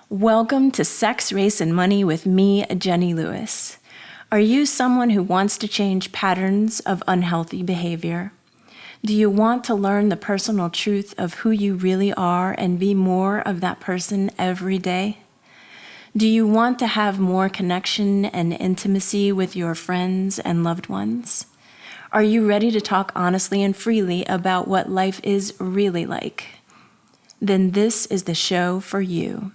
Welcome to Sex, Race, and Money with me, Jenny Lewis. Are you someone who wants to change patterns of unhealthy behavior? Do you want to learn the personal truth of who you really are and be more of that person every day? Do you want to have more connection and intimacy with your friends and loved ones? Are you ready to talk honestly and freely about what life is really like? Then this is the show for you,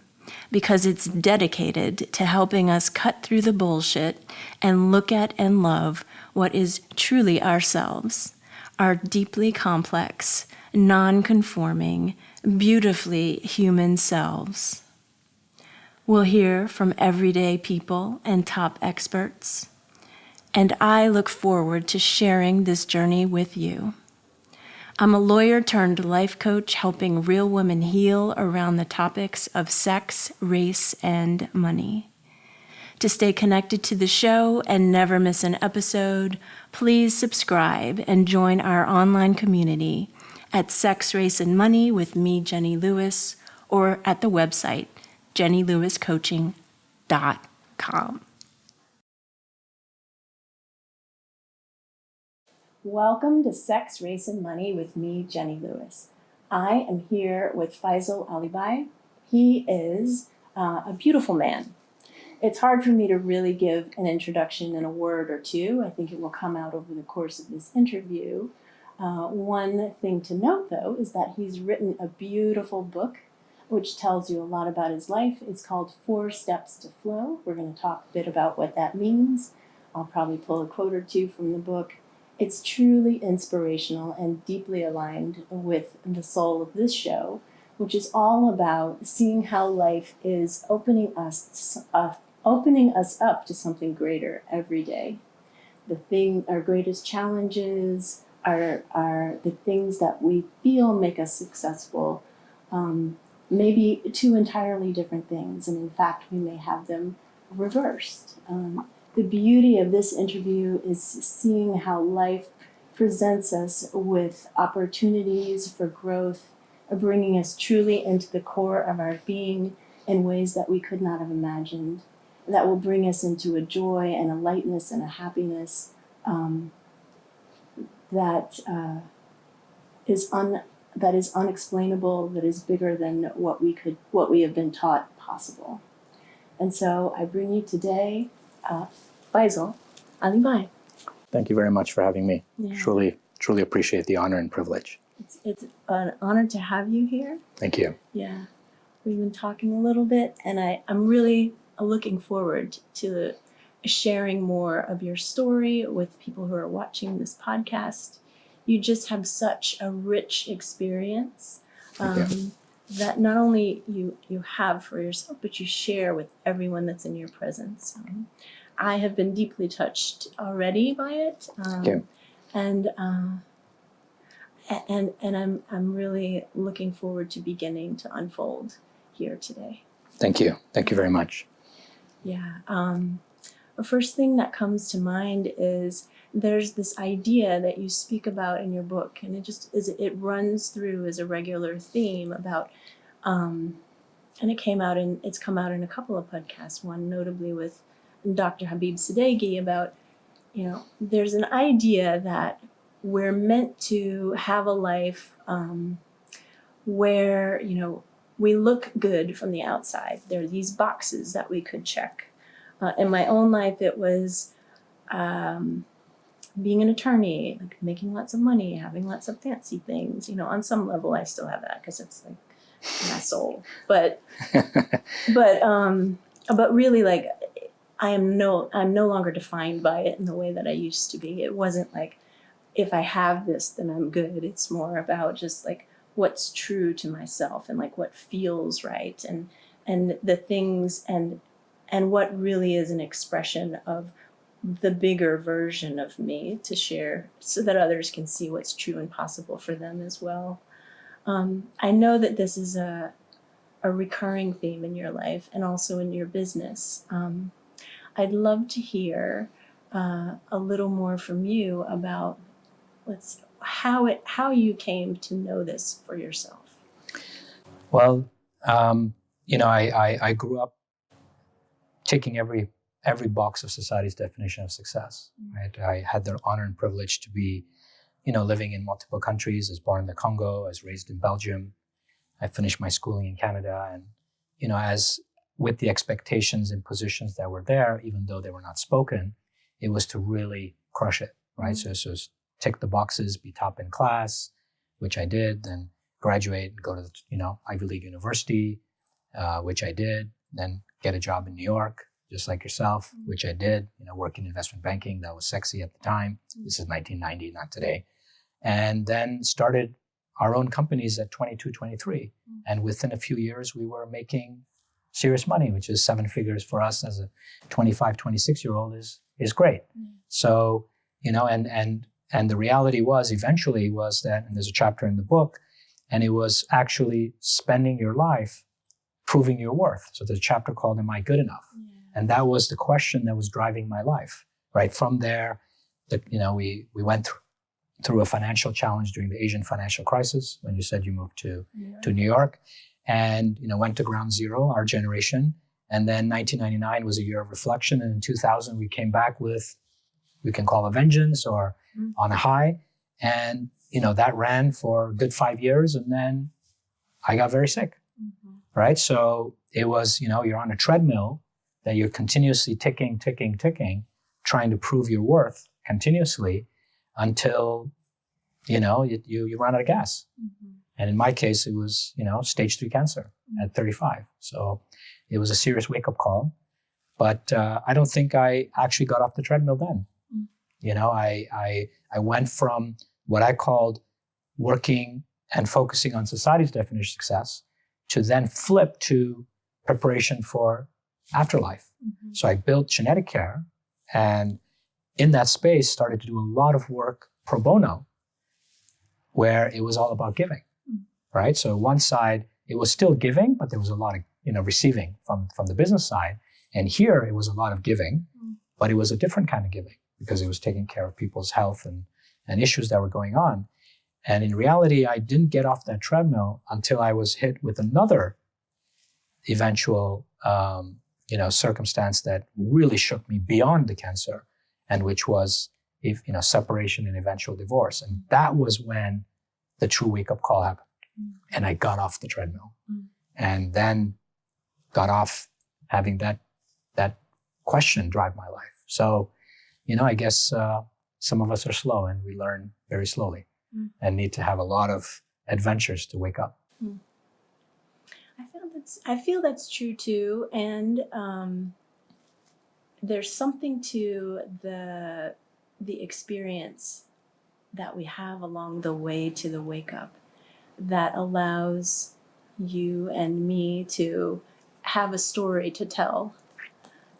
because it's dedicated to helping us cut through the bullshit and look at and love what is truly ourselves, our deeply complex, non-conforming, beautifully human selves. We'll hear from everyday people and top experts, and I look forward to sharing this journey with you. I'm a lawyer turned life coach helping real women heal around the topics of sex, race, and money. To stay connected to the show and never miss an episode, please subscribe and join our online community at Sex, Race, and Money with me, Jenny Lewis, or at the website, jennylewiscoaching.com. Welcome to Sex, Race, and Money with me, Jenny Lewis. I am here with Feisal Alibhai. He is a beautiful man. It's hard for me to really give an introduction in a word or two. I think it will come out over the course of this interview. One thing to note, though, is that he's written a beautiful book which tells you a lot about his life. It's called 4 Steps to Flow. We're going to talk a bit about what that means. I'll probably pull a quote or two from the book. It's truly inspirational and deeply aligned with the soul of this show, which is all about seeing how life is opening us up to something greater every day. Our greatest challenges are the things that we feel make us successful, maybe 2 entirely different things, and in fact, we may have them reversed. The beauty of this interview is seeing how life presents us with opportunities for growth, bringing us truly into the core of our being in ways that we could not have imagined, that will bring us into a joy and a lightness and a happiness that is unexplainable, that is bigger than what we have been taught possible. And so I bring you today Feisal Alibhai. Thank you very much for having me. Yeah. Truly appreciate the honor and privilege. It's an honor to have you here. Thank you. Yeah. We've been talking a little bit, and I'm really looking forward to sharing more of your story with people who are watching this podcast. You just have such a rich experience that not only you have for yourself, but you share with everyone that's in your presence. I have been deeply touched already by it, and I'm really looking forward to beginning to unfold here today. Thank you. Thank you very much. Yeah. The first thing that comes to mind is there's this idea that you speak about in your book, and it runs through as a regular theme about, and it's come out in a couple of podcasts, one notably with Dr. Habib Sadeghi, about, there's an idea that we're meant to have a life where, we look good from the outside. There are these boxes that we could check. In my own life, it was being an attorney, like making lots of money, having lots of fancy things. On some level, I still have that because it's like my soul. But really, like, I'm no longer defined by it in the way that I used to be. It wasn't like, if I have this, then I'm good. It's more about just like what's true to myself and like what feels right, and the things and what really is an expression of the bigger version of me to share so that others can see what's true and possible for them as well. I know that this is a recurring theme in your life and also in your business. I'd love to hear a little more from you about how you came to know this for yourself. Well, I grew up taking every box of society's definition of success, right? I had the honor and privilege to be, living in multiple countries. I was born in the Congo, I was raised in Belgium. I finished my schooling in Canada. And, as with the expectations and positions that were there, even though they were not spoken, it was to really crush it, right? So tick the boxes, be top in class, which I did, then graduate and go to the, Ivy League university, which I did, then get a job in New York, just like yourself, which I did, work in investment banking. That was sexy at the time. This is 1990, not today. And then started our own companies at 22, 23. And within a few years, we were making serious money, which is 7 figures for us as a 25, 26-year-old is great. So, and the reality was eventually was that, and there's a chapter in the book, and it was actually spending your life proving your worth. So there's a chapter called Am I Good Enough? And that was the question that was driving my life, right? From there, we went through a financial challenge during the Asian financial crisis, when you said you moved to New York, and went to ground zero, our generation. And then 1999 was a year of reflection. And in 2000, we came back with, we can call a vengeance or on a high. And, that ran for a good 5 years. And then I got very sick, right? So it was, you're on a treadmill that you're continuously ticking, trying to prove your worth continuously until, you run out of gas. And in my case, it was, stage 3 cancer at 35. So it was a serious wake-up call. But I don't think I actually got off the treadmill then. I went from what I called working and focusing on society's definition of success to then flip to preparation for afterlife. So I built Qineticare, and in that space started to do a lot of work pro bono, where it was all about giving, right? So one side, it was still giving, but there was a lot of, receiving from the business side. And here it was a lot of giving, but it was a different kind of giving because it was taking care of people's health and issues that were going on. And in reality, I didn't get off that treadmill until I was hit with another eventual, circumstance that really shook me beyond the cancer, and which was, separation and eventual divorce. And that was when the true wake-up call happened. And I got off the treadmill and then got off having that question drive my life. So, I guess some of us are slow and we learn very slowly and need to have a lot of adventures to wake up. I feel that's true too. And there's something to the experience that we have along the way to the wake up that allows you and me to have a story to tell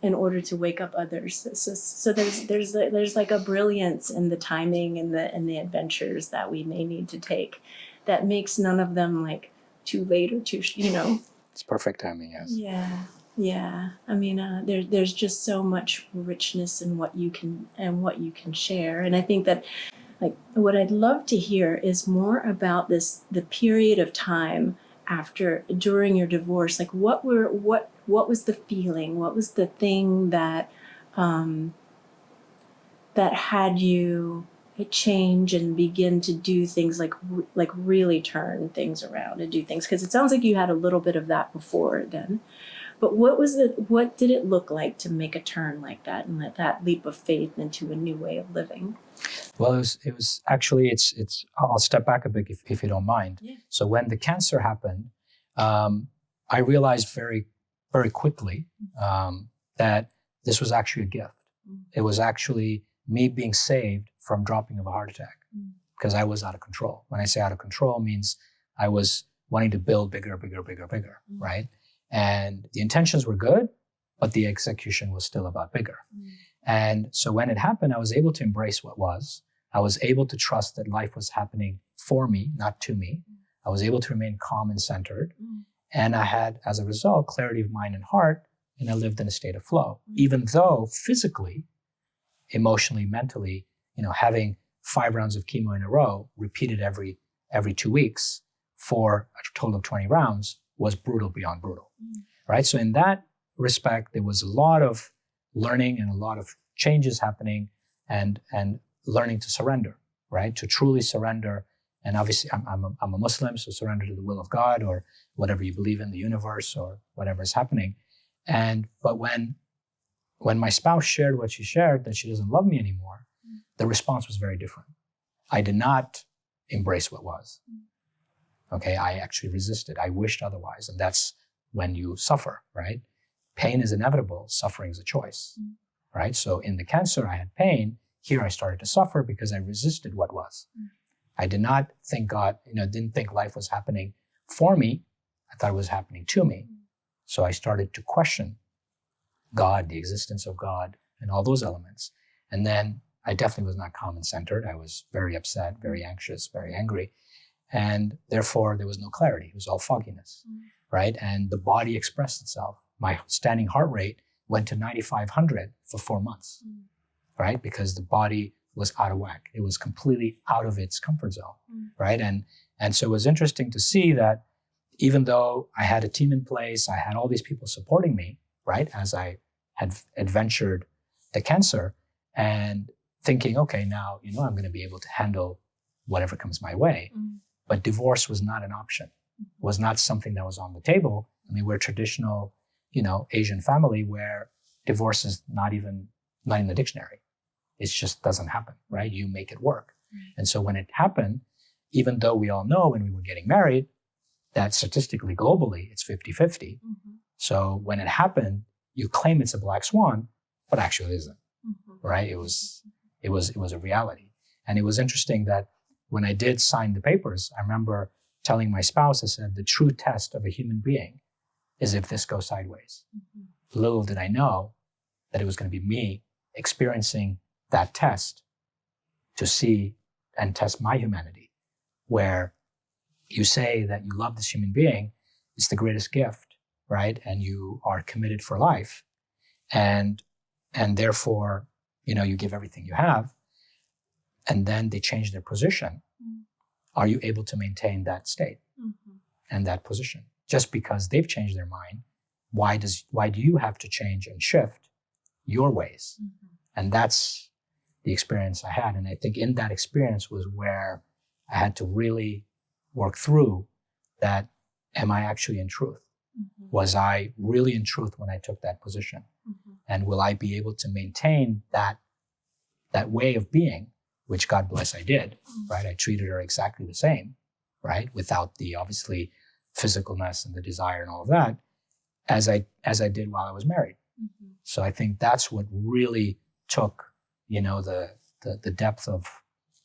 in order to wake up others. So there's like a brilliance in the timing and the adventures that we may need to take that makes none of them like too late or too, It's perfect timing, yes. Yeah. I mean, there's just so much richness in what you can share. And I think that like what I'd love to hear is more about the period of time during your divorce. Like what was the feeling? What was the thing that had you change and begin to do things like really turn things around and do things? Because it sounds like you had a little bit of that before then. But what did it look like to make a turn like that and let that leap of faith into a new way of living? Well, it was actually, I'll step back a bit if you don't mind. Yeah. So when the cancer happened, I realized very, very quickly that this was actually a gift. It was actually me being saved from dropping of a heart attack because I was out of control. When I say out of control, means I was wanting to build bigger, right? And the intentions were good, but the execution was still about bigger. And so when it happened, I was able to embrace what was. I was able to trust that life was happening for me, not to me. I was able to remain calm and centered. And I had, as a result, clarity of mind and heart, and I lived in a state of flow. Even though physically, emotionally, mentally, having 5 rounds of chemo in a row, repeated every 2 weeks for a total of 20 rounds, was brutal beyond brutal, right? So in that respect, there was a lot of learning and a lot of changes happening, and learning to surrender, right? To truly surrender. And obviously, I'm a Muslim, so surrender to the will of God or whatever you believe in, the universe or whatever is happening. But when my spouse shared what she shared, that she doesn't love me anymore, the response was very different. I did not embrace what was. Okay, I actually resisted. I wished otherwise, and that's when you suffer, right? Pain is inevitable. Suffering is a choice, right? So in the cancer, I had pain. Here, I started to suffer because I resisted what was. I did not think God, didn't think life was happening for me. I thought it was happening to me. So I started to question God, the existence of God, and all those elements. And then I definitely was not calm and centered. I was very upset, very anxious, very angry. And therefore, there was no clarity. It was all fogginess, right? And the body expressed itself. My standing heart rate went to 9,500 for 4 months, right? Because the body was out of whack. It was completely out of its comfort zone, right? And so it was interesting to see that even though I had a team in place, I had all these people supporting me, right? As I had adventured the cancer and thinking, okay, now, I'm going to be able to handle whatever comes my way. But divorce was not an option, was not something that was on the table. I mean, we're a traditional, Asian family where divorce is not in the dictionary. It just doesn't happen, right? You make it work. And so when it happened, even though we all know when we were getting married, that statistically, globally, it's 50-50. So when it happened, you claim it's a black swan, but actually it isn't, right? It was a reality. And it was interesting that when I did sign the papers, I remember telling my spouse, I said, the true test of a human being is if this goes sideways. Little did I know that it was going to be me experiencing that test to see and test my humanity, where you say that you love this human being, it's the greatest gift, right? And you are committed for life. And therefore, you give everything you have. And then they change their position. Are you able to maintain that state and that position? Just because they've changed their mind, why do you have to change and shift your ways? And that's the experience I had. And I think in that experience was where I had to really work through that. Am I actually in truth? Was I really in truth when I took that position? And will I be able to maintain that way of being, which God bless I did, right? I treated her exactly the same, right? Without the obviously physicalness and the desire and all of that, as I did while I was married. So I think that's what really took, the depth of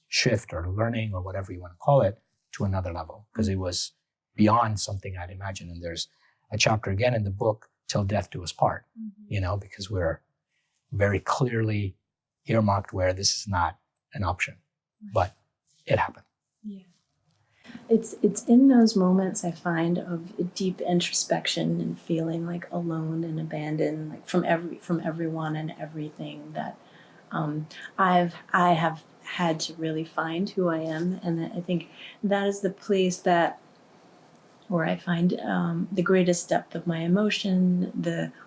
shift or learning or whatever you want to call it to another level, because it was beyond something I'd imagined. And there's a chapter again in the book, Till Death Do Us Part, because we're very clearly earmarked where this is not an option, but it happened. Yeah. It's in those moments I find of deep introspection and feeling like alone and abandoned, like from everyone and everything, that I have had to really find who I am, and I think that is the place where I find the greatest depth of my emotion,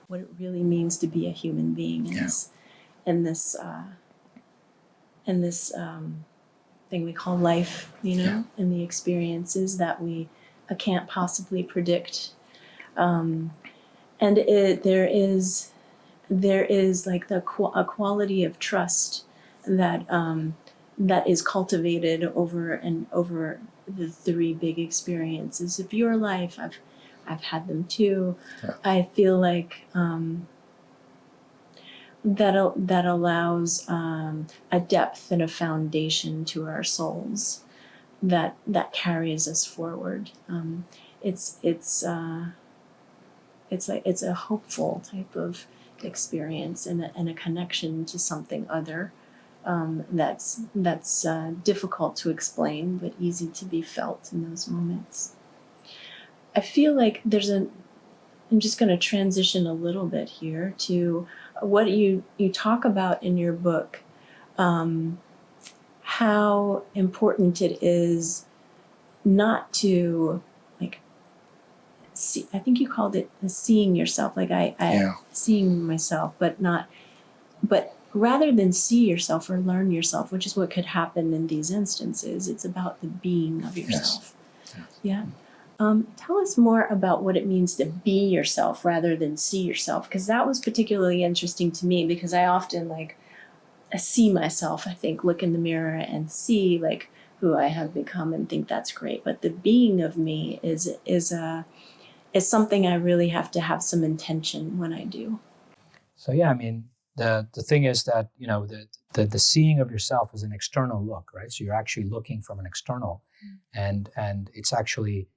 what it really means to be a human being in this thing we call life, and the experiences that we can't possibly predict. And there is like a quality of trust that is cultivated over the three big experiences of your life. I've had them too. Yeah. I feel like that allows a depth and a foundation to our souls that carries us forward. It's a hopeful type of experience and a connection to something other that's difficult to explain but easy to be felt in those moments. I feel like I'm just going to transition a little bit here to what you talk about in your book, how important it is not to see, I think you called it the seeing yourself, like I seeing myself, but rather than see yourself or learn yourself, which is what could happen in these instances, it's about the being of yourself. Yes. Yeah. Tell us more about what it means to be yourself rather than see yourself, because that was particularly interesting to me, because I often I see myself, I think, look in the mirror and see like who I have become and think that's great. But the being of me is something I really have to have some intention when I do. So yeah, I mean, the thing is that, you know, the seeing of yourself is an external look, right? So you're actually looking from an external, and it's actually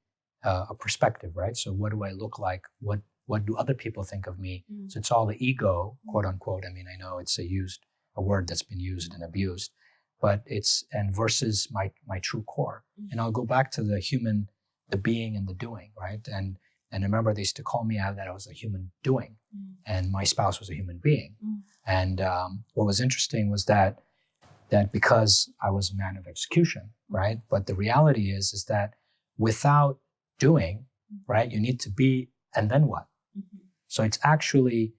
a perspective, right? So what do I look like? What do other people think of me? So it's all the ego, quote unquote. I mean, I know it's a word that's been used and abused, but it's and versus my true core. And I'll go back to the being and the doing, right? And remember, they used to call me out that I was a human doing, and my spouse was a human being. And what was interesting was that because I was a man of execution, right? But the reality is that without doing, right, you need to be, and then what? So it's actually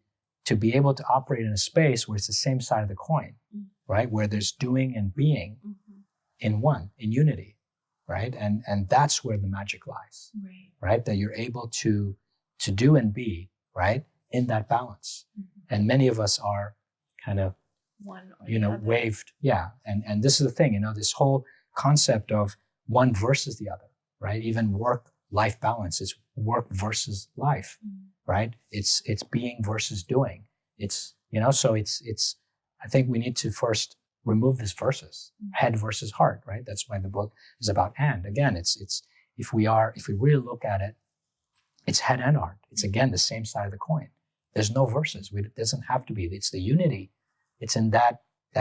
to be able to operate in a space where it's the same side of the coin, right? Where there's doing and being in one, in unity, right? And that's where the magic lies, right? That you're able to do and be, right, in that balance. And many of us are kind of, One or you know, the other. waved. Yeah. And this is the thing, you know, this whole concept of one versus the other, right? Even work-life balance is work versus life, right? It's being versus doing. It's, you know, so it's, I think we need to first remove this versus, head versus heart, right? That's why the book is about and. Again, it's if we really look at it, it's head and heart. It's again the same side of the coin. There's no versus. It doesn't have to be. It's the unity. It's in that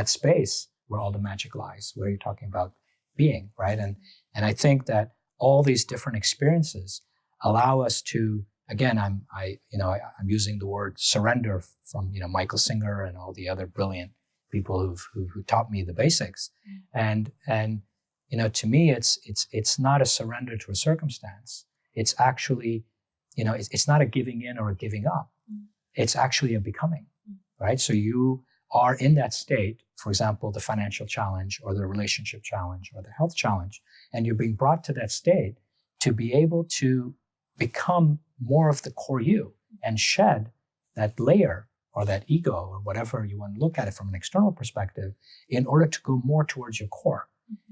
space where all the magic lies, where you're talking about being, right? And I think that all these different experiences allow us to, again, I'm using the word surrender from, you know, Michael Singer and all the other brilliant people who taught me the basics. And you know, to me, it's not a surrender to a circumstance. It's actually, you know, it's not a giving in or a giving up. It's actually a becoming, right? So you are in that state, for example, the financial challenge or the relationship challenge or the health challenge, and you're being brought to that state to be able to become more of the core you and shed that layer or that ego or whatever you want to look at it from an external perspective in order to go more towards your core.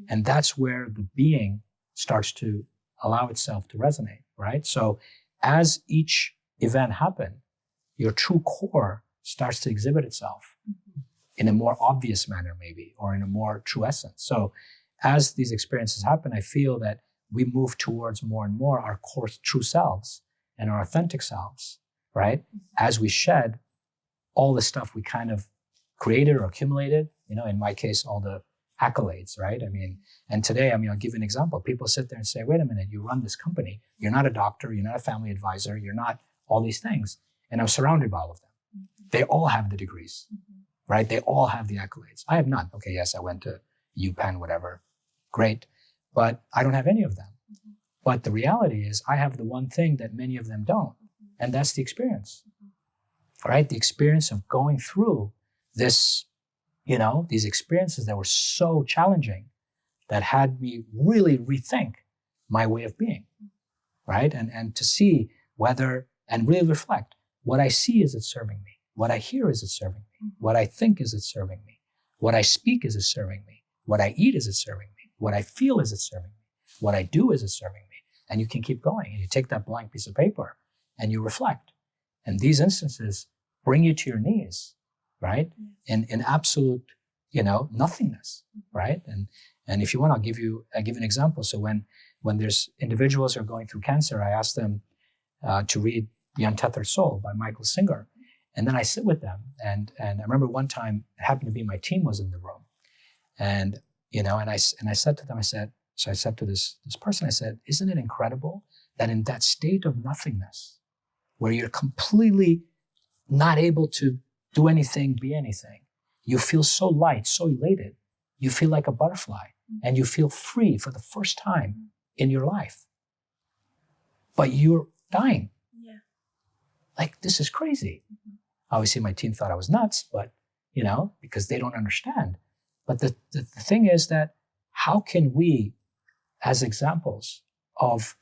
And that's where the being starts to allow itself to resonate, right? So as each event happens, your true core starts to exhibit itself in a more obvious manner, maybe, or in a more true essence. So as these experiences happen, I feel that we move towards more and more our core true selves and our authentic selves, right? As we shed all the stuff we kind of created or accumulated, you know, in my case, all the accolades, right? I mean, and today, I mean, I'll give you an example. People sit there and say, wait a minute, you run this company. You're not a doctor. You're not a family advisor. You're not all these things. And I'm surrounded by all of them. They all have the degrees, right? They all have the accolades. I have none. Okay, yes, I went to UPenn, whatever. Great. But I don't have any of them. But the reality is I have the one thing that many of them don't. And that's the experience, right? The experience of going through this, you know, these experiences that were so challenging that had me really rethink my way of being, right? And to see whether, and really reflect, what I see, is it serving me? What I hear, is it serving me? What I think, is it serving me? What I speak, is it serving me? What I eat, is it serving me? What I feel, is it serving me? What I do, is it serving me? And you can keep going. And you take that blank piece of paper and you reflect. And these instances bring you to your knees, right? In absolute, you know, nothingness, right? And if you want, I'll give you an example. So when there's individuals who are going through cancer, I ask them to read The Untethered Soul by Michael Singer. And then I sit with them. And I remember one time, it happened to be my team was in the room. And, you know, and I said to them, I said to this person, I said, isn't it incredible that in that state of nothingness, where you're completely not able to do anything, be anything, you feel so light, so elated, you feel like a butterfly, and you feel free for the first time in your life. But you're dying. Yeah. Like, this is crazy. Obviously, my team thought I was nuts, but, because they don't understand. But the thing is that how can we, as examples of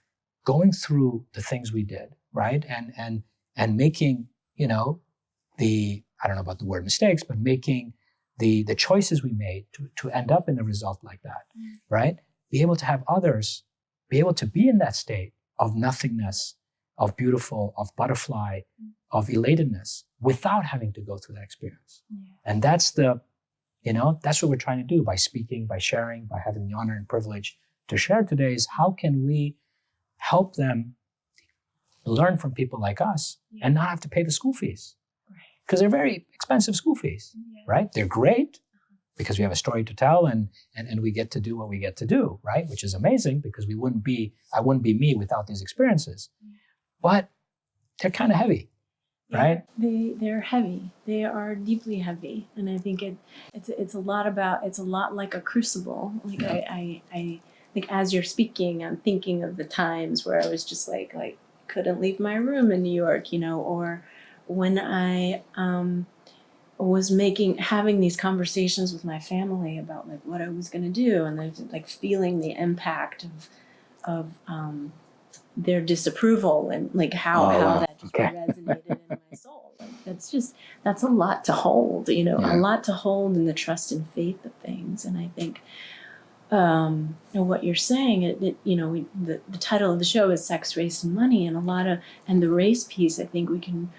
going through the things we did, right? And making, I don't know about the word mistakes, but making the choices we made to end up in a result like that, right? Be able to have others be able to be in that state of nothingness, of beautiful, of butterfly, of elatedness without having to go through that experience. Yeah. And that's that's what we're trying to do by speaking, by sharing, by having the honor and privilege to share today is how can we help them learn from people like us and not have to pay the school fees. Because they're very expensive school fees, right? They're great because we have a story to tell and we get to do what we get to do, right? Which is amazing because I wouldn't be me without these experiences. But they're kind of heavy, right? They're heavy. They are deeply heavy. And I think it's a lot like a crucible. Like I think as you're speaking, I'm thinking of the times where I was just like couldn't leave my room in New York, or when I was having these conversations with my family about like what I was going to do, and like feeling the impact of their disapproval and like how that just resonated in my soul. Like that's a lot to hold, a lot to hold in the trust and faith of things. And I think what you're saying, the title of the show is Sex, Race, and Money, and the race piece, I think we can,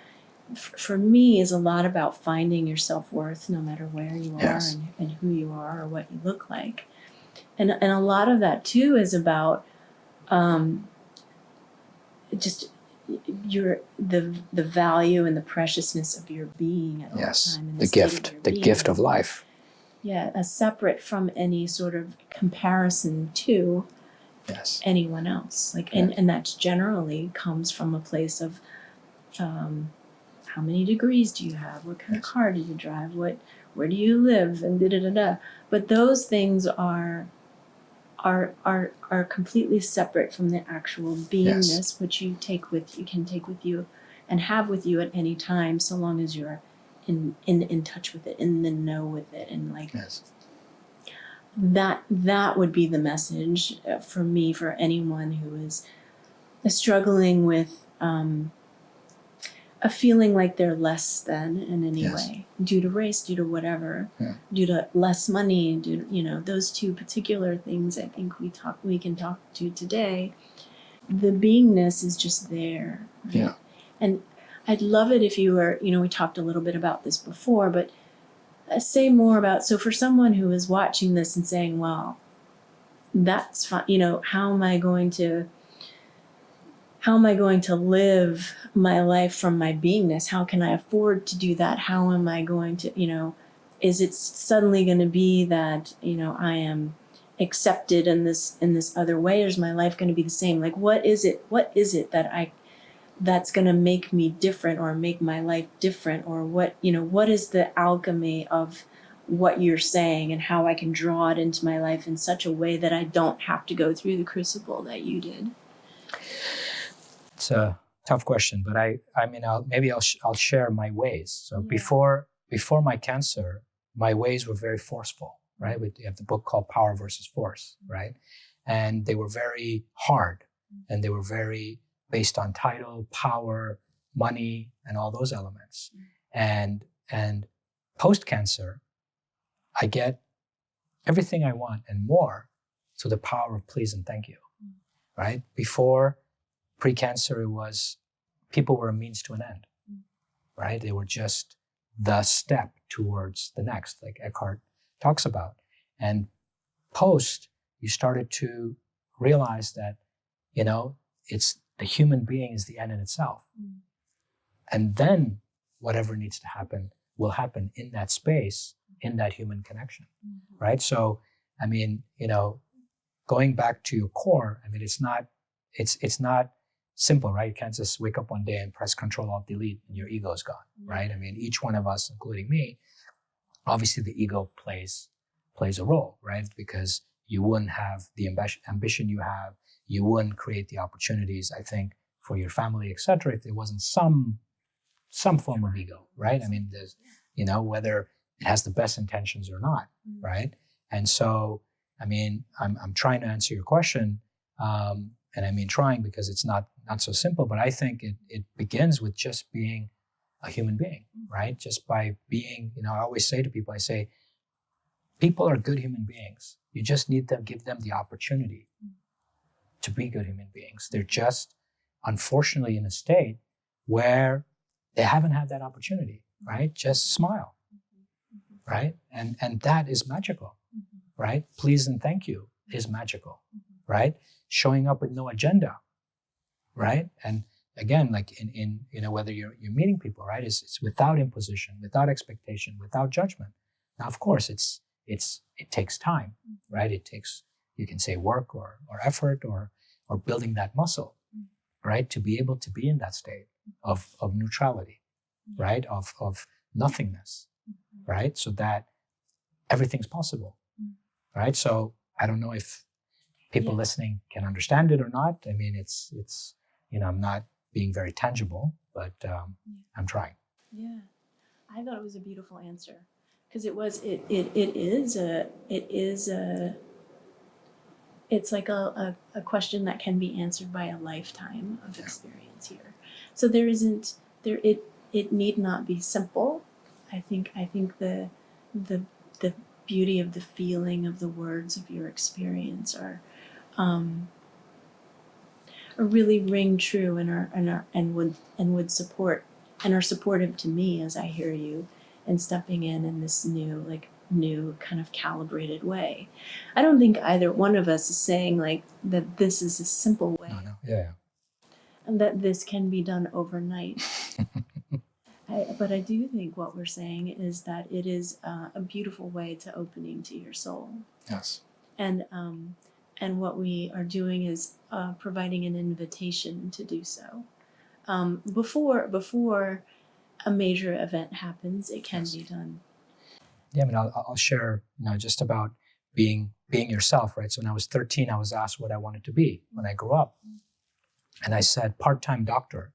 for me, is a lot about finding your self-worth no matter where you are and who you are or what you look like. And a lot of that too is about just the value and the preciousness of your being at all time. And the gift of life. Yeah, as separate from any sort of comparison to anyone else. And that generally comes from a place of how many degrees do you have? What kind of car do you drive? Where do you live? And da-da-da-da. But those things are completely separate from the actual beingness, which you can take with you and have with you at any time, so long as you're in touch with it, in the know with it, and that would be the message for me, for anyone who is struggling with a feeling like they're less than in any way, due to race, due to whatever, due to less money, due to, those two particular things. I think we can talk to today. The beingness is just there. Right? Yeah. And I'd love it if you were, we talked a little bit about this before, but say more about, so for someone who is watching this and saying, well, that's fine, how am I going to live my life from my beingness? How can I afford to do that? How am I going to, is it suddenly going to be that, I am accepted in this other way, or is my life going to be the same? Like, what is it that's going to make me different or make my life different? Or what is the alchemy of what you're saying, and how I can draw it into my life in such a way that I don't have to go through the crucible that you did? It's a tough question, but I'll share my ways. So before my cancer, my ways were very forceful, right? We have the book called Power versus Force, right? And they were very hard, and they were very based on title, power, money, and all those elements. And post-cancer, I get everything I want and more through the power of please and thank you, right? Pre-cancer, it was people were a means to an end, right? They were just the step towards the next, like Eckhart talks about. And post, you started to realize that, it's the human being is the end in itself. And then whatever needs to happen will happen in that space, in that human connection, right? So, going back to your core, it's not simple, right? You can't just wake up one day and press Control Alt Delete and your ego is gone, right? Each one of us, including me, obviously the ego plays a role, right? Because you wouldn't have the ambition you have, you wouldn't create the opportunities, I think, for your family, etc., if there wasn't some form of ego, right? I mean, there's, whether it has the best intentions or not, right? And so, I mean, I'm trying to answer your question, and I mean trying because it's not so simple, but I think it begins with just being a human being, right? Just by being, I always say to people, I say, people are good human beings. You just need to give them the opportunity to be good human beings. They're just, unfortunately, in a state where they haven't had that opportunity, right? Just smile, right? And that is magical, right? Please and thank you is magical, right? Showing up with no agenda, right? And again, like in whether you're meeting people, right? It's without imposition, without expectation, without judgment. Now, of course, it takes time, right? It takes, you can say, work or effort or building that muscle, right? To be able to be in that state of neutrality, right? Of nothingness, right? So that everything's possible, right? So I don't know if people listening can understand it or not. I mean, it's I'm not being very tangible, but I'm trying. Yeah, I thought it was a beautiful answer because it's like a question that can be answered by a lifetime of experience here. So it need not be simple. I think the beauty of the feeling of the words of your experience are really ring true and would support and are supportive to me as I hear you and stepping in this new kind of calibrated way. I don't think either one of us is saying like that this is a simple way. No. Yeah. And that this can be done overnight. But I do think what we're saying is that it is a beautiful way to opening to your soul. Yes. And what we are doing is providing an invitation to do so. Before a major event happens, it can be done. Yeah, I mean, I'll share, just about being yourself, right? So when I was 13, I was asked what I wanted to be when I grew up. And I said, part-time doctor,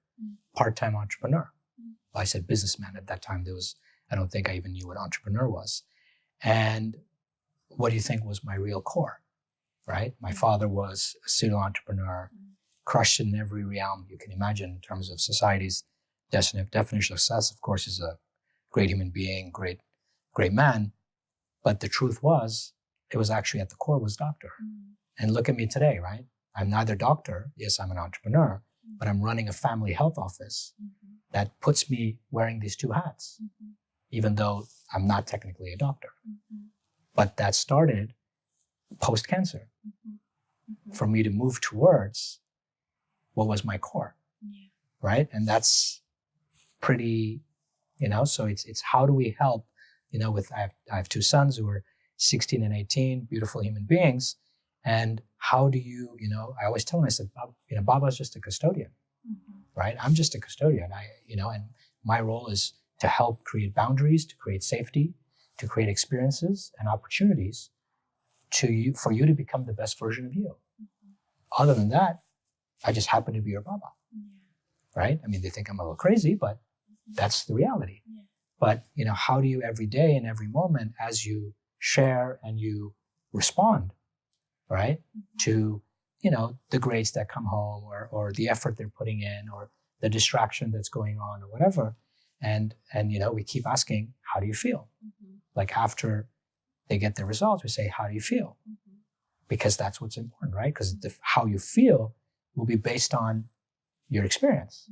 part-time entrepreneur. Well, I said businessman at that time. I don't think I even knew what entrepreneur was. And what do you think was my real core, right? My father was a serial entrepreneur, crushed in every realm you can imagine in terms of society's definition of success. Of course, is a great human being, great man. But the truth was, it was actually at the core was doctor. And look at me today, right? I'm neither doctor. Yes, I'm an entrepreneur, but I'm running a family health office that puts me wearing these two hats, even though I'm not technically a doctor. But that started post-cancer for me to move towards what was my core, right? And that's pretty, so it's how do we help, I have two sons who are 16 and 18, beautiful human beings. And how do you, I always tell them, I said, Baba's just a custodian, right? I'm just a custodian. And my role is to help create boundaries, to create safety, to create experiences and opportunities for you to become the best version of you. Other than that, I just happen to be your Baba, right? I mean, they think I'm a little crazy, but that's the reality. But, how do you every day and every moment as you share and you respond, right, to, the grades that come home or the effort they're putting in or the distraction that's going on or whatever. And we keep asking, how do you feel? Like after they get their results, we say, how do you feel? Because that's what's important, right? Because how you feel will be based on your experience.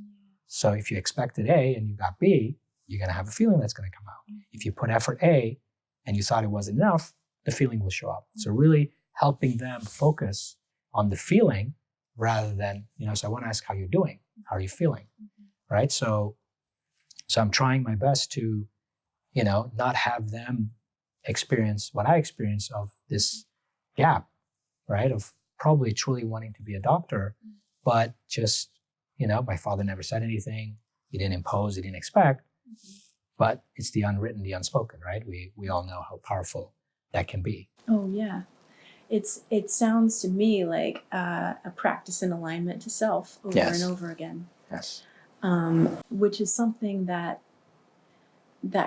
So if you expected A and you got B, you're going to have a feeling that's going to come out. If you put effort A and you thought it wasn't enough, the feeling will show up. So really helping them focus on the feeling rather than, so I want to ask how you're doing. How are you feeling? Right? So I'm trying my best to, not have them experience what I experienced of this gap, right? Of probably truly wanting to be a doctor, but just, my father never said anything. He didn't impose, he didn't expect, but it's the unwritten, the unspoken, right? We all know how powerful that can be. Oh, yeah. it sounds to me like a practice in alignment to self over Yes. and over again. Yes. Which is something that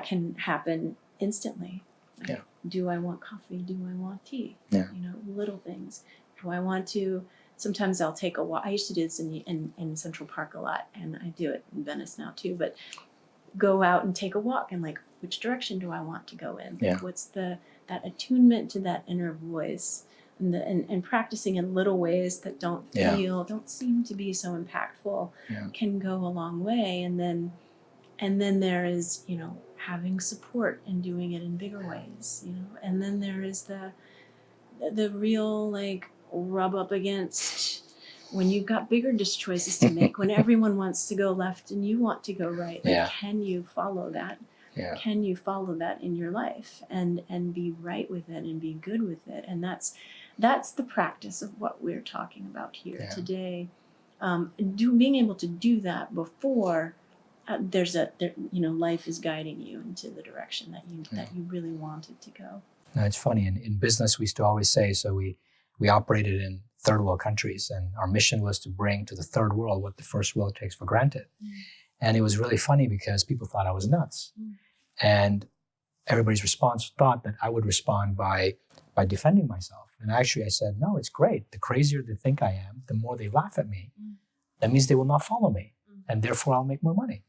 can happen instantly. Like, Yeah. do I want coffee? Do I want tea? Yeah. Little things. Do I want to? Sometimes I'll take a walk. I used to do this in Central Park a lot, and I do it in Venice now too. But go out and take a walk, and like, which direction do I want to go in? Yeah. What's that attunement to that inner voice, and practicing in little ways that don't seem to be so impactful, can go a long way. And then there is, having support and doing it in bigger ways, and then there is the real, like, rub up against when you've got bigger choices to make, when everyone wants to go left and you want to go right. Like, can you follow that? Yeah. Can you follow that in your life and be right with it and be good with it? And that's the practice of what we're talking about here today. Being able to do that before life is guiding you into the direction that you really wanted to go. No, it's funny. In business, we used to always say, so we operated in third world countries, and our mission was to bring to the third world what the first world takes for granted. And it was really funny because people thought I was nuts. And everybody's response thought that I would respond by defending myself. And actually I said, no, it's great. The crazier they think I am, the more they laugh at me. That means they will not follow me. And therefore I'll make more money.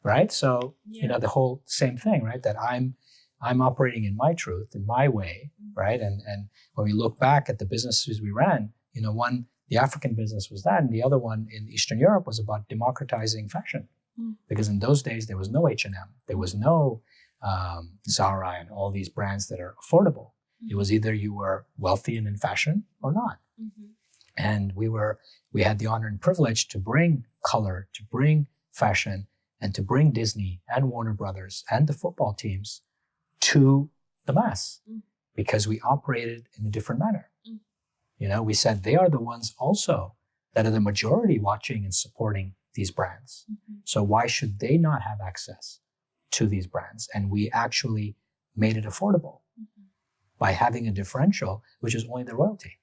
Right? So, the whole same thing, right? That I'm operating in my truth, in my way, right? And when we look back at the businesses we ran, one, the African business was that, and the other one in Eastern Europe was about democratizing fashion. Because in those days, there was no H&M, there was no Zara and all these brands that are affordable. It was either you were wealthy and in fashion or not. And we had the honor and privilege to bring color, to bring fashion, and to bring Disney and Warner Brothers and the football teams to the mass, because we operated in a different manner. We said they are the ones also that are the majority watching and supporting these brands. So why should they not have access to these brands? And we actually made it affordable by having a differential, which is only the royalty.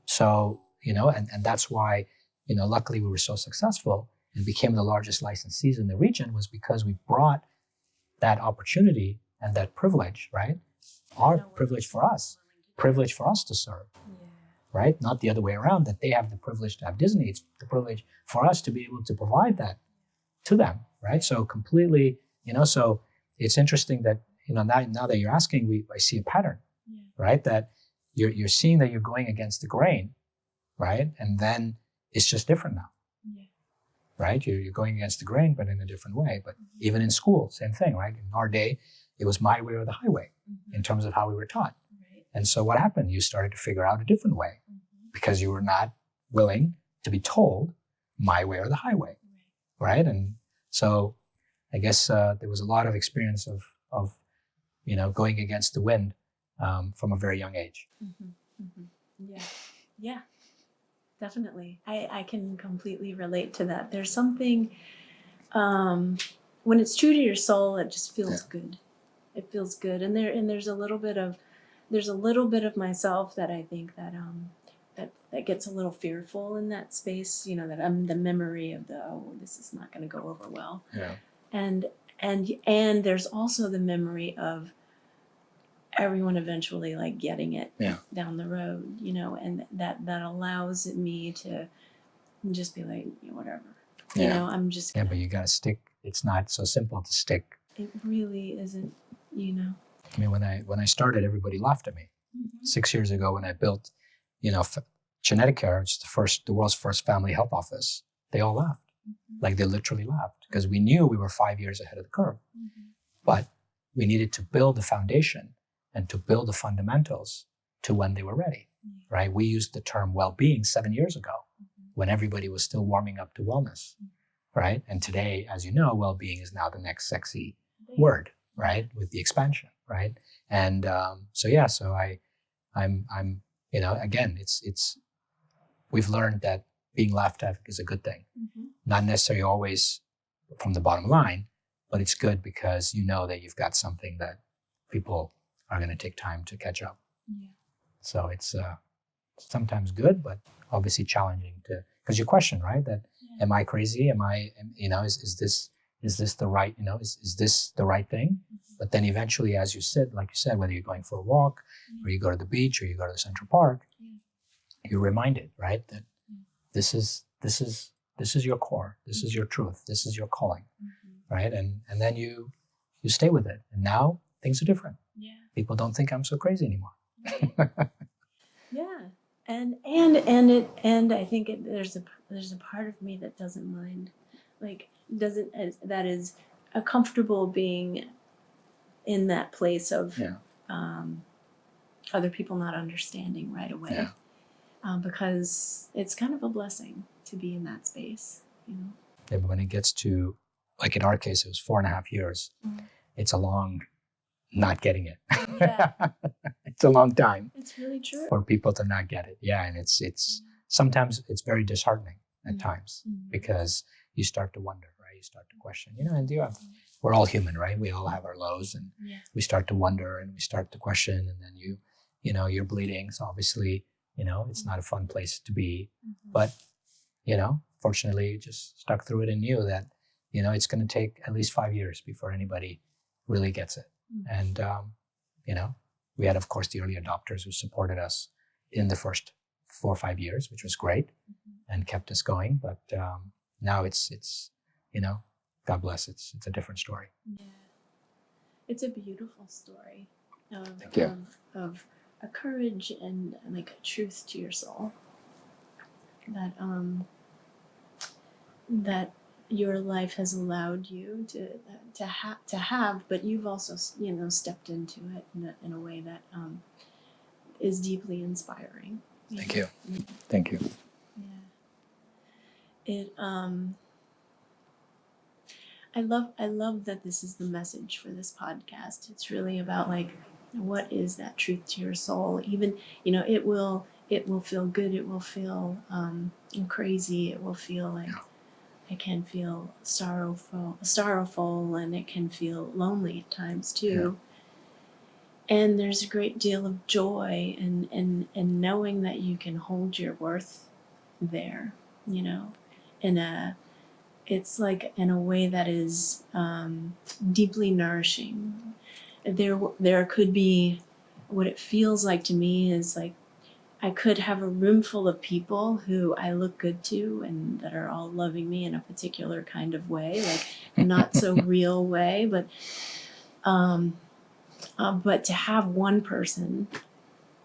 So, and that's why, luckily we were so successful and became the largest licensees in the region, was because we brought that opportunity and that privilege, right? Our privilege for us to serve, right? Not the other way around, that they have the privilege to have Disney. It's the privilege for us to be able to provide that to them, right? So completely, so it's interesting that, now that you're asking, I see a pattern, right? That you're seeing that you're going against the grain, right? And then it's just different now. Right? You're going against the grain, but in a different way. But even in school, same thing, right? In our day, it was my way or the highway in terms of how we were taught. And so what happened? You started to figure out a different way because you were not willing to be told my way or the highway, right? And so I guess there was a lot of experience of going against the wind from a very young age. Yeah. Definitely. I can completely relate to that. There's something, when it's true to your soul, it just feels good. It feels good. And there's a little bit of myself that I think that gets a little fearful in that space, that I'm the memory of this is not going to go over well. Yeah. And there's also the memory of everyone eventually like getting it down the road, and that allows me to just be like, whatever, I'm just but you gotta stick. It's not so simple to stick. It really isn't, I mean, when I started, everybody laughed at me. 6 years ago, when I built, Qineticare, which is the world's first family health office, they all laughed. Like, they literally laughed, because we knew we were 5 years ahead of the curve. But we needed to build the foundation and to build the fundamentals to when they were ready, right? We used the term well-being 7 years ago when everybody was still warming up to wellness, right? And today, as you know, well-being is now the next sexy word, right? With the expansion, right? And so I'm again, it's we've learned that being laughed at is a good thing. Not necessarily always from the bottom line, but it's good because that you've got something that people are going to take time to catch up. So it's sometimes good, but obviously challenging because you question, right? That am I crazy? Is this the right, is this the right thing? But then eventually, as you said, like you said, whether you're going for a walk or you go to the beach or you go to the Central Park, you're reminded, right? That this is your core. This is your truth. This is your calling, right? And then you stay with it. And now things are different. Yeah. People don't think I'm so crazy anymore. Yeah. And I think there's a part of me that doesn't mind, like that is comfortable being in that place of other people not understanding right away, because it's kind of a blessing to be in that space, Yeah, but when it gets to, like in our case, it was 4.5 years. It's a long not getting it. Yeah. It's a long time. It's really true. For people to not get it. Yeah, and it's sometimes it's very disheartening at times because you start to wonder, right? You start to question, and we're all human, right? We all have our lows, and we start to wonder and we start to question, and then you're bleeding. So obviously, it's not a fun place to be, but fortunately you just stuck through it and knew that, it's going to take at least 5 years before anybody really gets it. And, we had, of course, the early adopters who supported us in the first 4 or 5 years, which was great and kept us going. But now it's God bless, it's a different story. Yeah. It's a beautiful story Thank you. of a courage and like a truth to your soul that your life has allowed you to have, but you've also stepped into it in a way that is deeply inspiring. Thank you. Thank you. Yeah. I love that this is the message for this podcast. It's really about like, what is that truth to your soul? Even it will feel good. It will feel crazy. It will feel like. It can feel sorrowful, and it can feel lonely at times too. Yeah. And there's a great deal of joy in knowing that you can hold your worth there, it's like in a way that is deeply nourishing. There could be, what it feels like to me is like, I could have a room full of people who I look good to and that are all loving me in a particular kind of way, like not so real way, but to have one person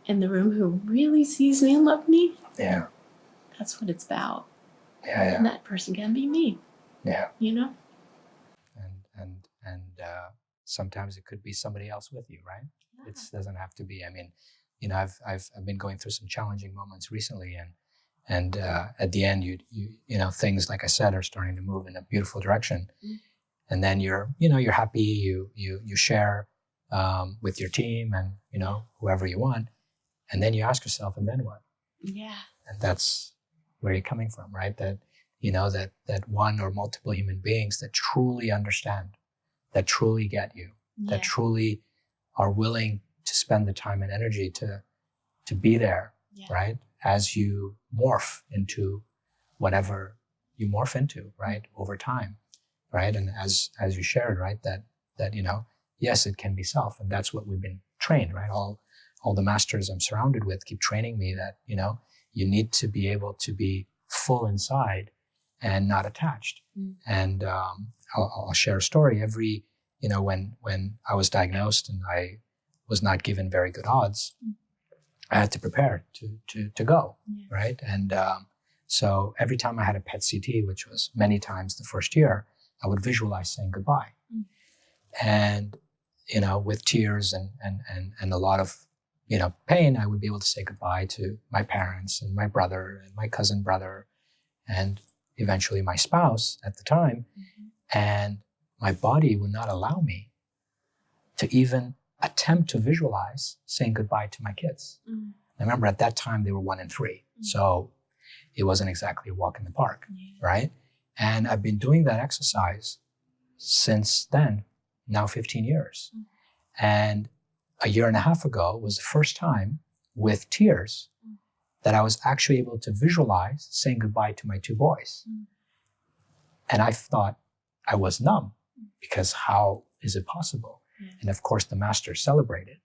in the room who really sees me and loves me, that's what it's about. And that person can be me. And sometimes it could be somebody else with you, right? It doesn't have to be. I mean, I've been going through some challenging moments recently, and at the end, you things, like I said, are starting to move in a beautiful direction, and then you're happy. You share with your team and whoever you want, and then you ask yourself, and then what? Yeah. And that's where you're coming from, right? That that one or multiple human beings that truly understand, that truly get you, that truly are willing to spend the time and energy to be there, right? As you morph into whatever you morph into, right? Over time, right? And as you shared, right? That yes, it can be self, and that's what we've been trained, right? All the masters I'm surrounded with keep training me that you need to be able to be full inside and not attached. And I'll share a story. When I was diagnosed and I was not given very good odds, I had to prepare to go, right? And so every time I had a PET CT, which was many times the first year, I would visualize saying goodbye. And, with tears and a lot of, pain, I would be able to say goodbye to my parents and my brother and my cousin brother and eventually my spouse at the time. And my body would not allow me to even attempt to visualize saying goodbye to my kids. I remember at that time they were 1 and 3. So it wasn't exactly a walk in the park, right? And I've been doing that exercise since then, now 15 years. And a year and a half ago was the first time with tears that I was actually able to visualize saying goodbye to my two boys. And I thought I was numb, because how is it possible? And of course, the masters celebrated,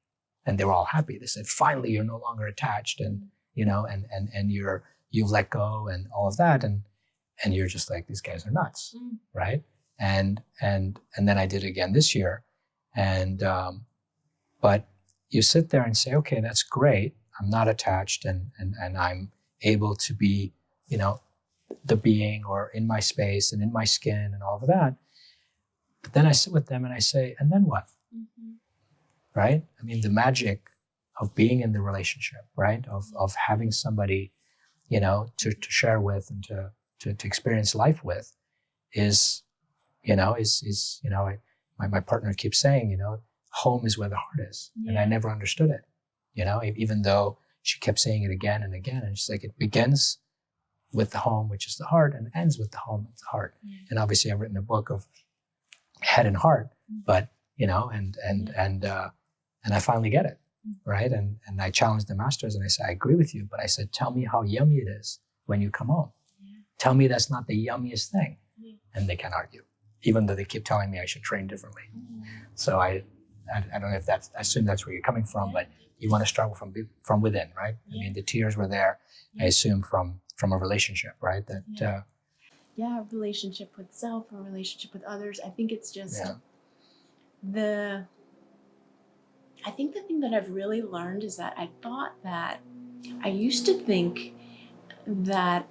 and they were all happy. They said, finally, you're no longer attached, and you've let go and all of that. And you're just like, these guys are nuts, right? And then I did it again this year. And, but you sit there and say, okay, that's great. I'm not attached, and I'm able to be, the being, or in my space and in my skin and all of that. But then I sit with them and I say, and then what? Right? I mean, the magic of being in the relationship, right? Of having somebody, to share with and to experience life with is my partner keeps saying, home is where the heart is. And I never understood it, even though she kept saying it again and again. And she's like, it begins with the home, which is the heart, and ends with the home, it's the heart. And obviously I've written a book of head and heart, but, and I finally get it, right? And I challenged the masters and I said, I agree with you, but I said, tell me how yummy it is when you come home. Tell me that's not the yummiest thing. And they can't argue, even though they keep telling me I should train differently. So I don't know if I assume that's where you're coming from, but you want to start from within, right? I mean, the tears were there, I assume from a relationship, right? That a relationship with self, a relationship with others. I think it's just the thing that I've really learned is that I used to think that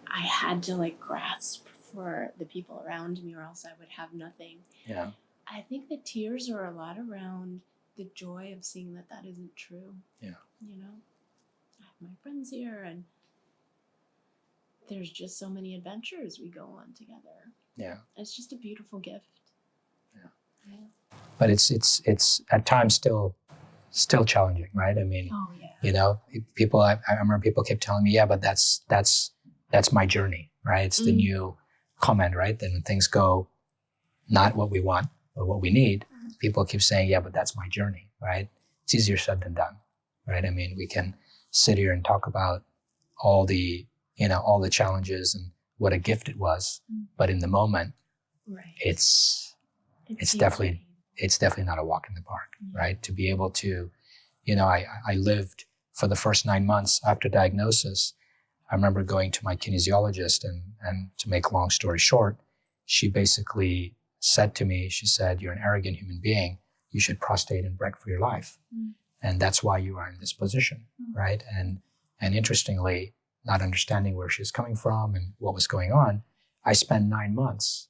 I had to grasp for the people around me or else I would have nothing. Yeah. I think the tears are a lot around the joy of seeing that isn't true. Yeah. I have my friends here, and there's just so many adventures we go on together. Yeah. It's just a beautiful gift. Yeah. But it's at times still challenging, right? I mean, people, I remember people kept telling me, but that's my journey, right? It's the new comment, right? Then when things go not what we want, but what we need, people keep saying, but that's my journey, right? It's easier said than done, right? I mean, we can sit here and talk about all the challenges and what a gift it was, but in the moment, it's definitely not a walk in the park, right? To be able to, I lived for the first 9 months after diagnosis. I remember going to my kinesiologist, and to make a long story short, she basically said to me, she said, you're an arrogant human being. You should prostrate and beg for your life. And that's why you are in this position, right? And interestingly, not understanding where she was coming from and what was going on, I spent 9 months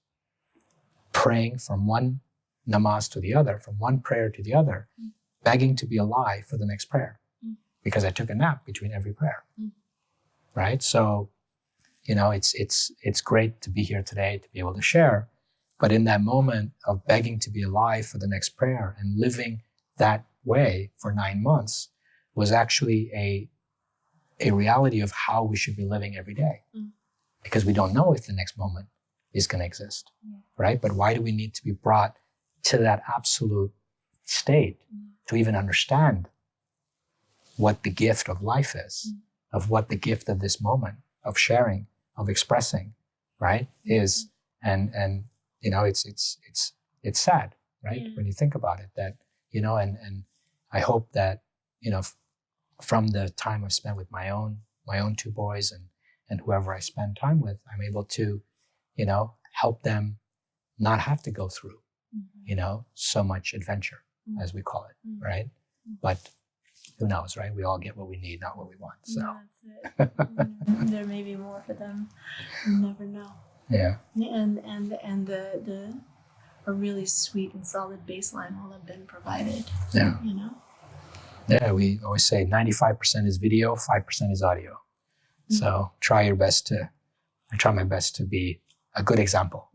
praying from one namaz to the other, from one prayer to the other, begging to be alive for the next prayer, because I took a nap between every prayer, right? So, it's great to be here today, to be able to share, but in that moment of begging to be alive for the next prayer and living that way for 9 months was actually a reality of how we should be living every day, because we don't know if the next moment is going to exist, right? But why do we need to be brought to that absolute state to even understand what the gift of life is, of what the gift of this moment, of sharing, of expressing, right, is? And it's sad, right? When you think about it, that, and I hope that, from the time I've spent with my own 2 boys and whoever I spend time with, I'm able to, help them not have to go through, so much adventure, as we call it, right? But who knows, right? We all get what we need, not what we want. So that's it. There may be more for them. You never know. Yeah. And a really sweet and solid baseline will have been provided. Yeah. Yeah, we always say 95% is video, 5% is audio. So I try my best to be a good example.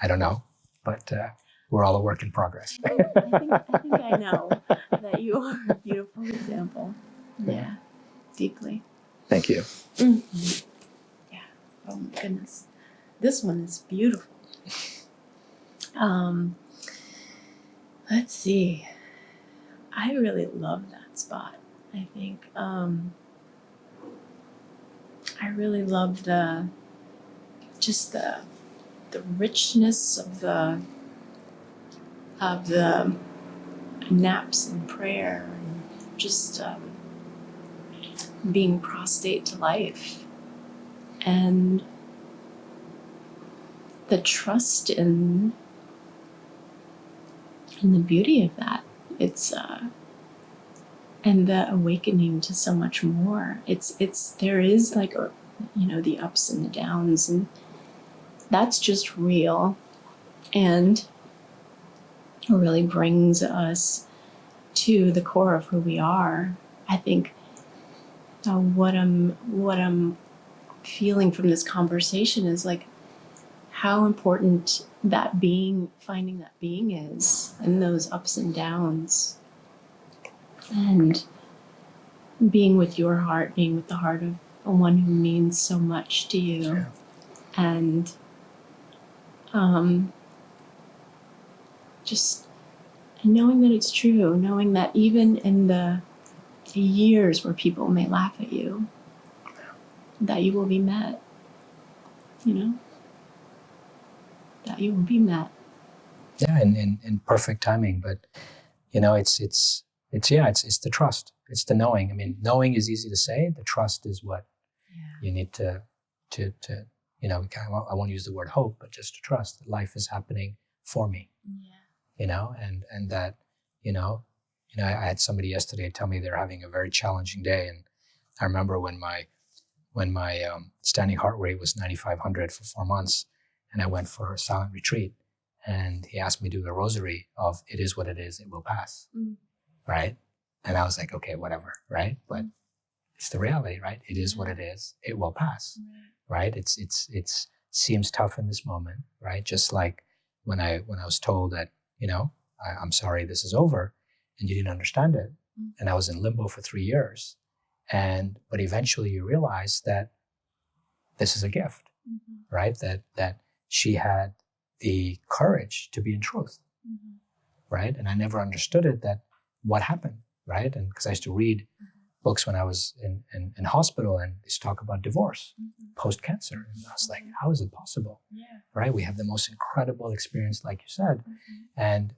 I don't know, but we're all a work in progress. I think I know that you are a beautiful example. Yeah, deeply. Thank you. Yeah. Oh my goodness. This one is beautiful. Let's see. I really love that spot. I think I really love the richness of the naps and prayer, and just being prostate to life, and the trust in the beauty of that. It's and the awakening to so much more. There is like the ups and the downs, and that's just real, and it really brings us to the core of who we are. I think what I'm feeling from this conversation is like how important finding that being is, and those ups and downs, and being with your heart, being with the heart of one who means so much to you. Yeah. And just knowing that it's true, knowing that even in the years where people may laugh at you, that you will be met, that you will be met. Yeah, in perfect timing. But it's the trust. It's the knowing. I mean, knowing is easy to say. The trust is what you need to I won't use the word hope, but just to trust that life is happening for me. Yeah. And that I had somebody yesterday tell me they're having a very challenging day, and I remember when my standing heart rate was 9,500 for 4 months, and I went for a silent retreat, and he asked me to do a rosary of "It is what it is, it will pass," right? And I was like, okay, whatever, right? But it's the reality, right? It is what it is, it will pass, right? It's seems tough in this moment, right? Just like when I was told that I'm sorry, this is over, and you didn't understand it, and I was in limbo for 3 years, but eventually you realize that this is a gift, right? That she had the courage to be in truth, right? And I never understood it, that what happened, right? And because I used to read books when I was in hospital, and they used to talk about divorce post-cancer. And I was like, how is it possible? Yeah. Right? We have the most incredible experience, like you said, and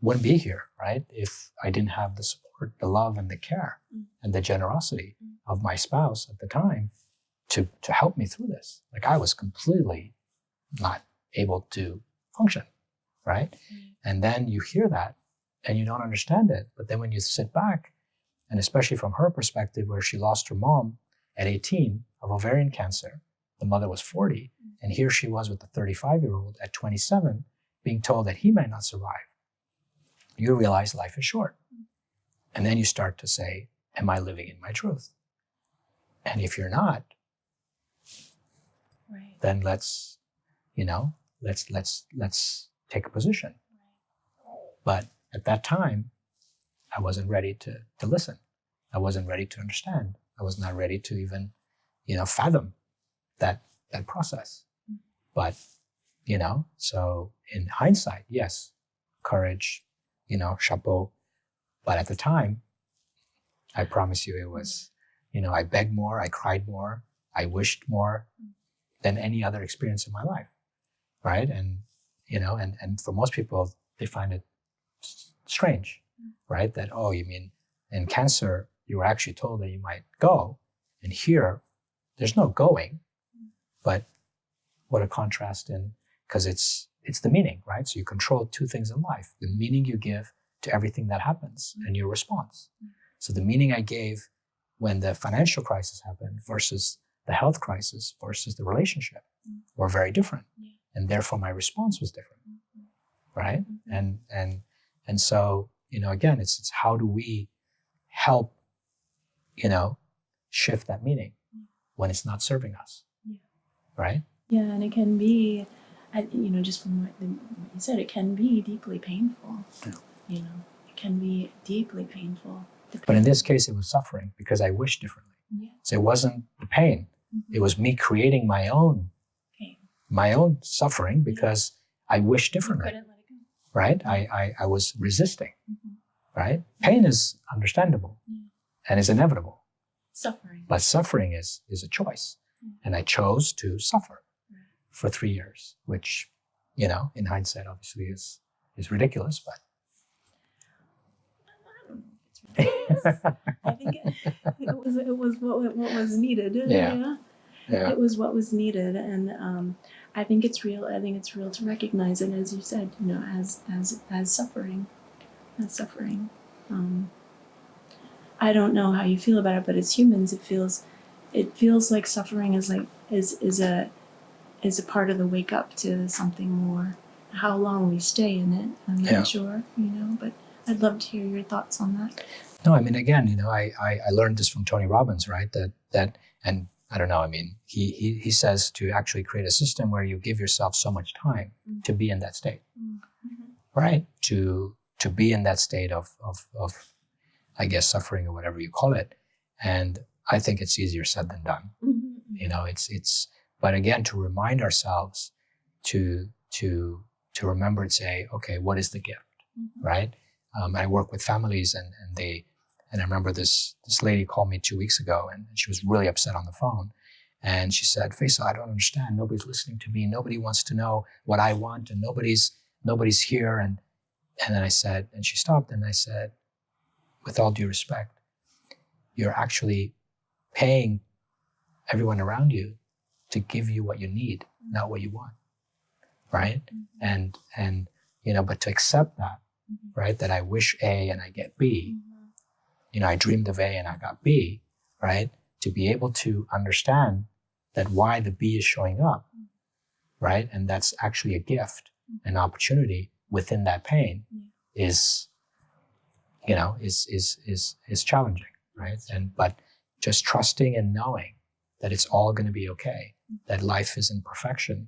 wouldn't be here, right? If I didn't have the support, the love, and the care, and the generosity of my spouse at the time to help me through this. Like, I was completely not able to function, right? And then you hear that and you don't understand it. But then when you sit back, and especially from her perspective, where she lost her mom at 18 of ovarian cancer, the mother was 40, and here she was with the 35-year-old at 27 being told that he might not survive. You realize life is short. And then you start to say, am I living in my truth? And if you're not, then let's take a position. But at that time, I wasn't ready to listen. I wasn't ready to understand. I was not ready to even, fathom that process. But, so in hindsight, yes, courage, chapeau. But at the time, I promise you, it was, I begged more, I cried more, I wished more than any other experience in my life, right? And, and for most people, they find it strange, right? That, oh, you mean in cancer, you were actually told that you might go, and here, there's no going. But what a contrast because it's the meaning, right? So you control two things in life: the meaning you give to everything that happens and your response. So the meaning I gave when the financial crisis happened versus the health crisis versus the relationship were very different. And therefore my response was different, right? And so, again, it's how do we help, shift that meaning when it's not serving us, right? Yeah, and it can be, just from what you said, it can be deeply painful. Yeah. It can be deeply painful. But in this case, it was suffering because I wished differently. Yeah. So it wasn't the pain. It was me creating my own pain, my own suffering because I wished differently. You couldn't let it go. Right? I was resisting. right? Pain is understandable and is inevitable. Suffering. But suffering is a choice. And I chose to suffer for 3 years, which, in hindsight, obviously is ridiculous, but. I think it was what was needed. Yeah. It was what was needed, and I think it's real. I think it's real to recognize it, as you said, as suffering, I don't know how you feel about it, but as humans, it feels like suffering is a part of the wake up to something more. How long we stay in it, I'm not sure, but I'd love to hear your thoughts on that. No, I mean, again, I learned this from Tony Robbins, right? That, and I don't know, I mean, he says to actually create a system where you give yourself so much time to be in that state, right? To be in that state of, I guess, suffering or whatever you call it. And I think it's easier said than done. But again, to remind ourselves to remember and say, okay, what is the gift, right? I work with families and I remember this lady called me 2 weeks ago and she was really upset on the phone. And she said, Faisal, I don't understand. Nobody's listening to me. Nobody wants to know what I want and nobody's here. And then I said, and she stopped and I said, with all due respect, you're actually paying everyone around you to give you what you need, not what you want, right? And but to accept that, right? That I wish A and I get B. I dreamed of A and I got B, right? To be able to understand that why the B is showing up, right? And that's actually a gift, an opportunity within that pain is challenging, right? But just trusting and knowing that it's all going to be okay, that life is imperfection.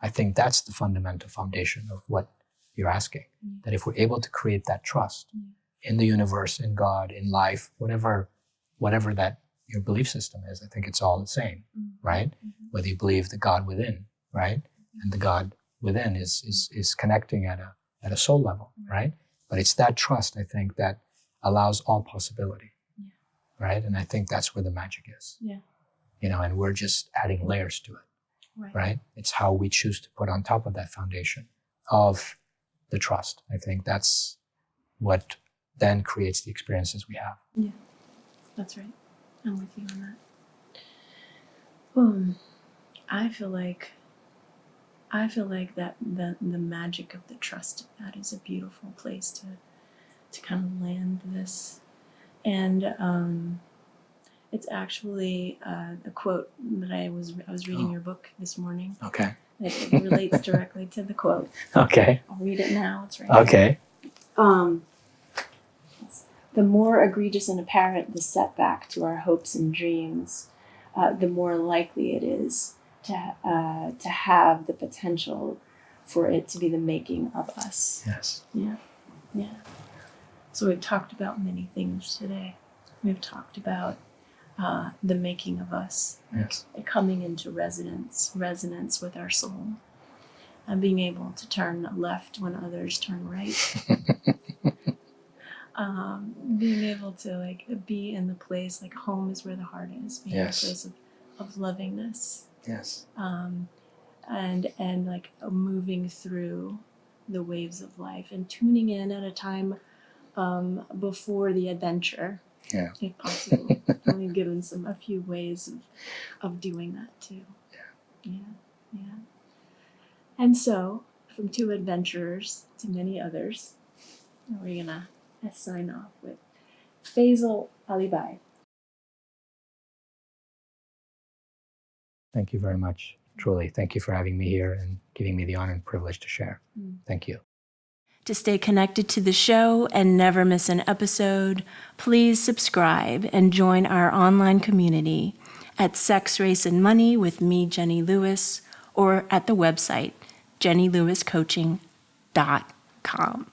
I think that's the fundamental foundation of what you're asking. That if we're able to create that trust in the universe, in God, in life, whatever that your belief system is, I think it's all the same, right? Whether you believe the God within, right? And the God within is connecting at a soul level, right? But it's that trust, I think, that allows all possibility, right? And I think that's where the magic is. And we're just adding layers to it, right? It's how we choose to put on top of that foundation of the trust. I think that's what then creates the experiences we have. Yeah, that's right. I'm with you on that. I feel like that the magic of the trust, that is a beautiful place to kind of land this. And it's actually a quote that I was reading your book this morning. Okay. It relates directly to the quote. Okay. I'll read it now. It's right Okay. here. The more egregious and apparent the setback to our hopes and dreams, the more likely it is to have the potential for it to be the making of us. Yes. Yeah. So we've talked about many things today. We've talked about the making of us. Yes. Coming into resonance with our soul, and being able to turn left when others turn right. Being able to be in the place, home is where the heart is, being in a place of lovingness. Yes. And moving through the waves of life and tuning in at a time before the adventure, if possible. Only given a few ways of doing that too. Yeah. And so, from two adventurers to many others, we're gonna sign off with Feisal Alibhai. Thank you very much. Truly, thank you for having me here and giving me the honor and privilege to share. Thank you. To stay connected to the show and never miss an episode, please subscribe and join our online community at Sex, Race, and Money with me, Jenny Lewis, or at the website, jennylewiscoaching.com.